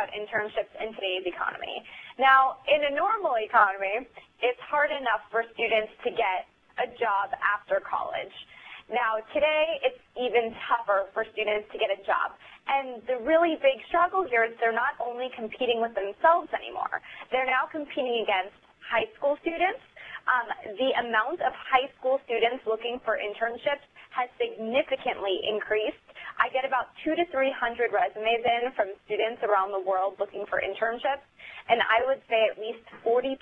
about internships in today's economy. Now, in a normal economy, it's hard enough for students to get a job after college. Now, today, it's even tougher for students to get a job. And the really big struggle here is they're not only competing with themselves anymore. They're now competing against high school students. The amount of high school students looking for internships has significantly increased. I get about 200 to 300 resumes in from students around the world looking for internships, and I would say at least 40%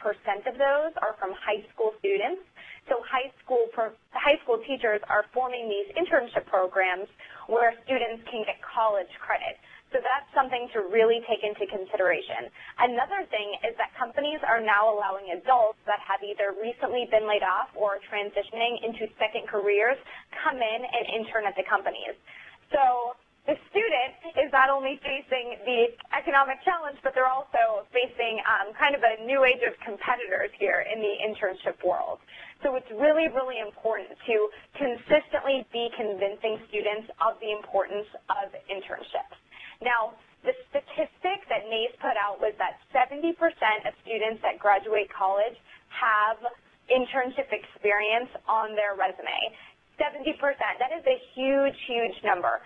of those are from high school students. So high school teachers are forming these internship programs where students can get college credit. So that's something to really take into consideration. Another thing is that companies are now allowing adults that have either recently been laid off or transitioning into second careers come in and intern at the companies. So the student is not only facing the economic challenge, but they're also facing kind of a new age of competitors here in the internship world. So it's really, really important to consistently be convincing students of the importance of internships. Now, the statistic that NACE put out was that 70% of students that graduate college have internship experience on their resume. 70%, that is a huge, huge number.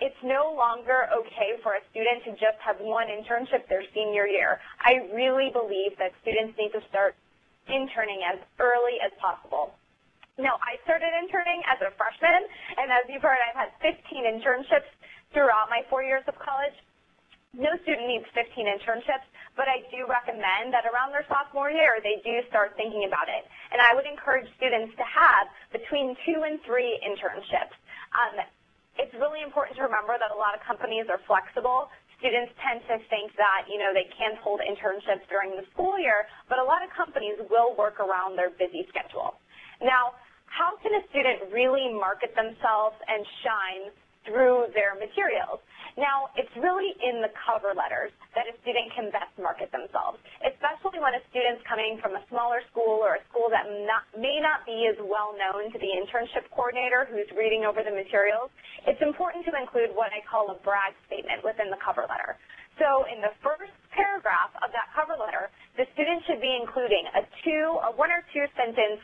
It's no longer okay for a student to just have one internship their senior year. I really believe that students need to start interning as early as possible. Now, I started interning as a freshman, and as you've heard, I've had 15 internships throughout my 4 years of college. No student needs 15 internships, but I do recommend that around their sophomore year, they do start thinking about it. And I would encourage students to have between 2 and 3 internships. It's really important to remember that a lot of companies are flexible. Students tend to think that, you know, they can't hold internships during the school year, but a lot of companies will work around their busy schedule. Now, how can a student really market themselves and shine through their materials? Now, it's really in the cover letters that a student can best market themselves, especially when a student's coming from a smaller school or a school that may not be as well known to the internship coordinator who's reading over the materials. It's important to include what I call a brag statement within the cover letter. So in the first paragraph of that cover letter, the student should be including a 1 or 2 sentence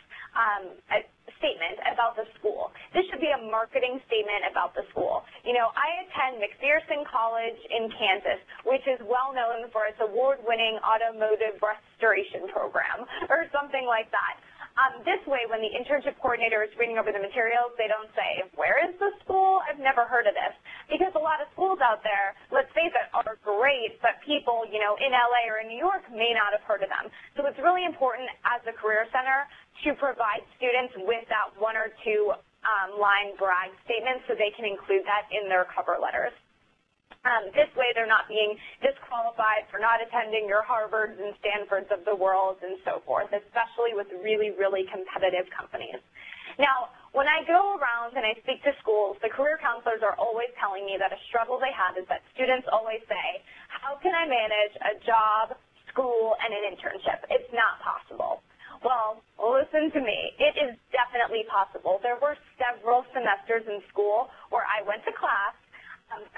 statement about the school. This should be a marketing statement about the school. You know, I attend McPherson College in Kansas, which is well known for its award-winning automotive restoration program, or something like that. This way, when the internship coordinator is reading over the materials, they don't say, where is the school? I've never heard of this. Because a lot of schools out there, let's face it, are great, but people, you know, in LA or in New York may not have heard of them. So it's really important as a career center to provide students with that 1 or 2 line brag statement so they can include that in their cover letters. This way they're not being disqualified for not attending your Harvards and Stanfords of the world and so forth, especially with really, really competitive companies. Now, when I go around and I speak to schools, the career counselors are always telling me that a struggle they have is that students always say, how can I manage a job, school, and an internship? It's not possible. Well, listen to me. It is definitely possible. There were several semesters in school where I went to class,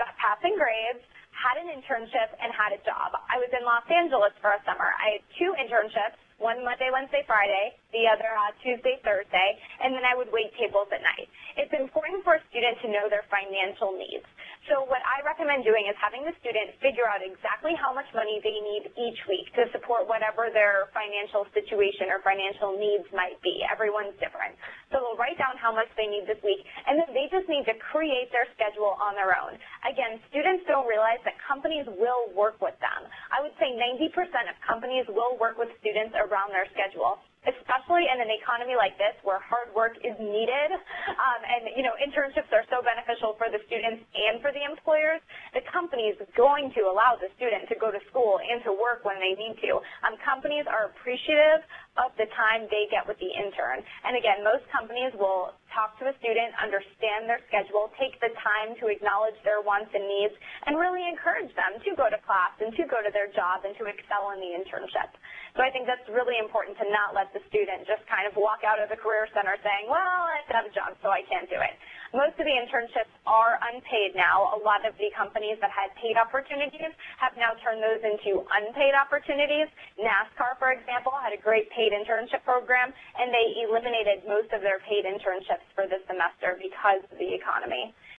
got passing grades, had an internship, and had a job. I was in Los Angeles for a summer. I had 2 internships, one Monday, Wednesday, Friday, the other Tuesday, Thursday, and then I would wait tables at night. It's important for a student to know their financial needs. So what I recommend doing is having the student figure out exactly how much money they need each week to support whatever their financial situation or financial needs might be. Everyone's different. So they'll write down how much they need this week, and then they just need to create their schedule on their own. Again, students don't realize that companies will work with them. I would say 90% of companies will work with students around their schedule, especially in an economy like this where hard work is needed. And, you know, internships are so beneficial for the students and for the employers. The company is going to allow the student to go to school and to work when they need to. Companies are appreciative of the time they get with the intern. And again, most companies will talk to a student, understand their schedule, take the time to acknowledge their wants and needs, and really encourage them to go to class and to go to their job and to excel in the internship. So I think that's really important to not let the student just kind of walk out of the Career Center saying, well, I have a job, so I can't do it. Most of the internships are unpaid now. A lot of the companies that had paid opportunities have now turned those into unpaid opportunities. NASCAR, for example, had a great paid internship program, and they eliminated most of their paid internships for this semester because of the economy.